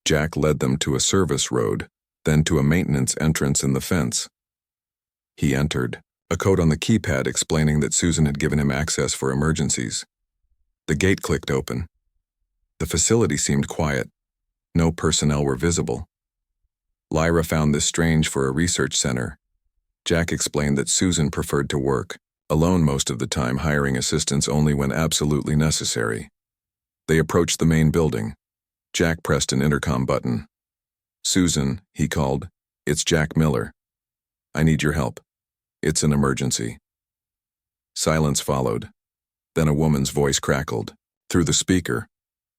Jack led them to a service road, then to a maintenance entrance in the fence. He entered, a code on the keypad explaining that Susan had given him access for emergencies. The gate clicked open. The facility seemed quiet. No personnel were visible. Lyra found this strange for a research center. Jack explained that Susan preferred to work alone most of the time, hiring assistants only when absolutely necessary. They approached the main building. Jack pressed an intercom button. Susan, he called. It's Jack Miller. I need your help. It's an emergency. Silence followed. Then a woman's voice crackled through the speaker.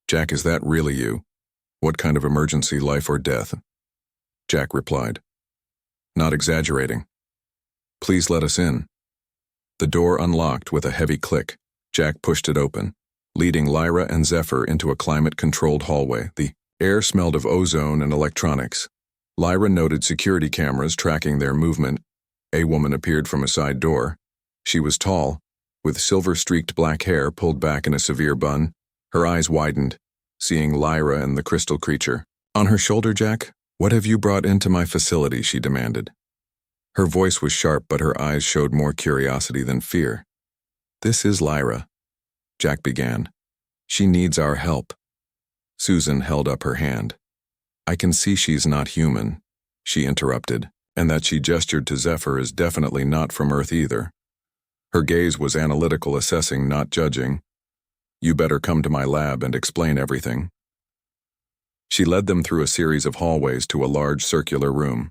Jack, is that really you? What kind of emergency, life or death? Jack replied. Not exaggerating. Please let us in. The door unlocked with a heavy click. Jack pushed it open. leading Lyra and Zephyr into a climate-controlled hallway. The air smelled of ozone and electronics. Lyra noted security cameras tracking their movement. A woman appeared from a side door. She was tall, with silver-streaked black hair pulled back in a severe bun. Her eyes widened, seeing Lyra and the crystal creature. "On her shoulder, Jack? What have you brought into my facility?" she demanded. Her voice was sharp, but her eyes showed more curiosity than fear. "This is Lyra," Jack began. "She needs our help." Susan held up her hand. "I can see she's not human," she interrupted, and that she gestured to Zephyr is definitely not from Earth either. Her gaze was analytical, assessing, not judging. "You better come to my lab and explain everything." She led them through a series of hallways to a large circular room.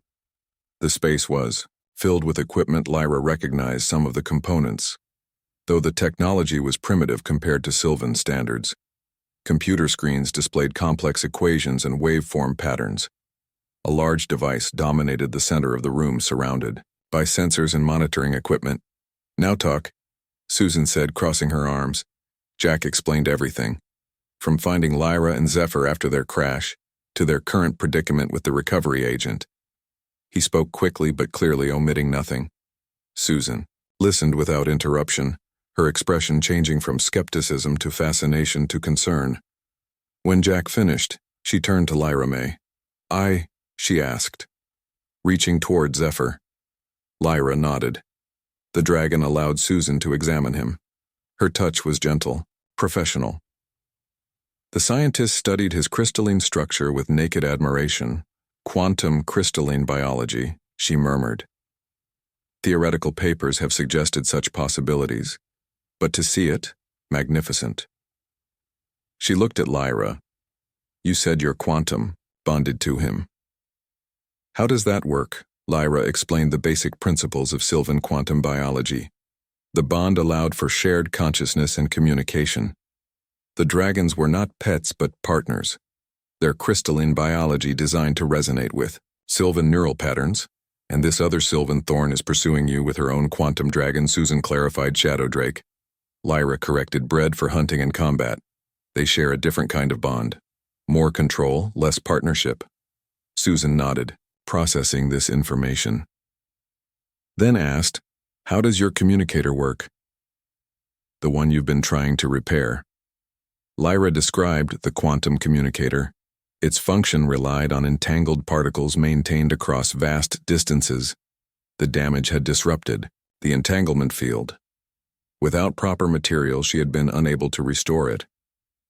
The space was filled with equipment. Lyra recognized some of the components, though the technology was primitive compared to Sylvan standards. Computer screens displayed complex equations and waveform patterns. A large device dominated the center of the room, surrounded by sensors and monitoring equipment. "Now talk," Susan said, crossing her arms. Jack explained everything, from finding Lyra and Zephyr after their crash to their current predicament with the recovery agent. He spoke quickly but clearly, omitting nothing. Susan listened without interruption, her expression changing from skepticism to fascination to concern. When Jack finished, she turned to Lyra May. She asked, reaching toward Zephyr. Lyra nodded. The dragon allowed Susan to examine him. Her touch was gentle, professional. The scientist studied his crystalline structure with naked admiration. "Quantum crystalline biology," she murmured. "Theoretical papers have suggested such possibilities, but to see it, magnificent." She looked at Lyra. "You said you're quantum, bonded to him." "How does that work?" Lyra explained the basic principles of Sylvan quantum biology. The bond allowed for shared consciousness and communication. The dragons were not pets but partners, their crystalline biology designed to resonate with Sylvan neural patterns, and this other Sylvan thorn is pursuing you with her own quantum dragon, Susan clarified. Shadow Drake. Lyra corrected, bred for hunting and combat. They share a different kind of bond. More control, less partnership. Susan nodded, processing this information. Then asked, "How does your communicator work?" "The one you've been trying to repair." Lyra described the quantum communicator. Its function relied on entangled particles maintained across vast distances. The damage had disrupted the entanglement field. Without proper material, she had been unable to restore it.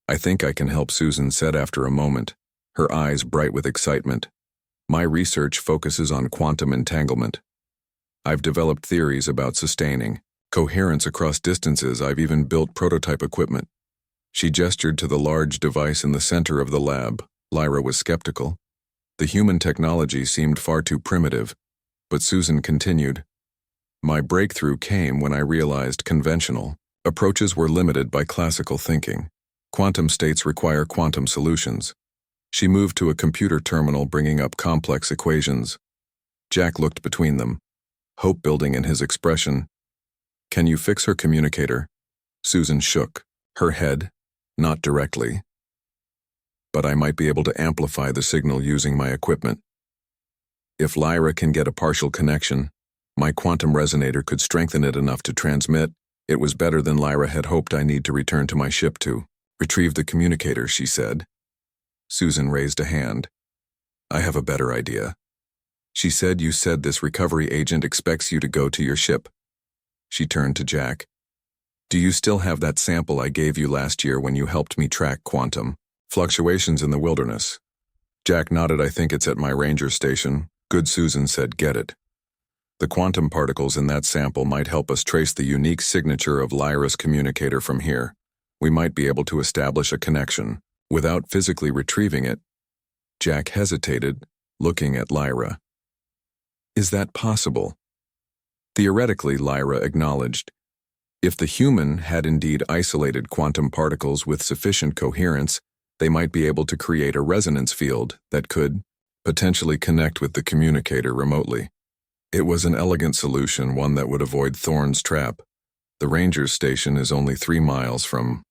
"I think I can help," Susan said after a moment, her eyes bright with excitement. "My research focuses on quantum entanglement. I've developed theories about sustaining coherence across distances. I've even built prototype equipment." She gestured to the large device in the center of the lab. Lyra was skeptical. The human technology seemed far too primitive, but Susan continued. "My breakthrough came when I realized conventional approaches were limited by classical thinking. Quantum states require quantum solutions." She moved to a computer terminal, bringing up complex equations. Jack looked between them, hope building in his expression. "Can you fix her communicator?" Susan shook her head. "Not directly. But I might be able to amplify the signal using my equipment. If Lyra can get a partial connection, my quantum resonator could strengthen it enough to transmit." It was better than Lyra had hoped. "I need to return to my ship to retrieve the communicator," she said. Susan raised a hand. "I have a better idea." She said, "You said this recovery agent expects you to go to your ship." She turned to Jack. "Do you still have that sample I gave you last year when you helped me track quantum fluctuations in the wilderness?" Jack nodded. "I think it's at my ranger station." "Good," Susan said. "Get it. The quantum particles in that sample might help us trace the unique signature of Lyra's communicator from here. We might be able to establish a connection without physically retrieving it." Jack hesitated, looking at Lyra. "Is that possible?" "Theoretically," Lyra acknowledged. "If the human had indeed isolated quantum particles with sufficient coherence, they might be able to create a resonance field that could potentially connect with the communicator remotely." It was an elegant solution, one that would avoid Thorn's trap. The ranger's station is only 3 miles from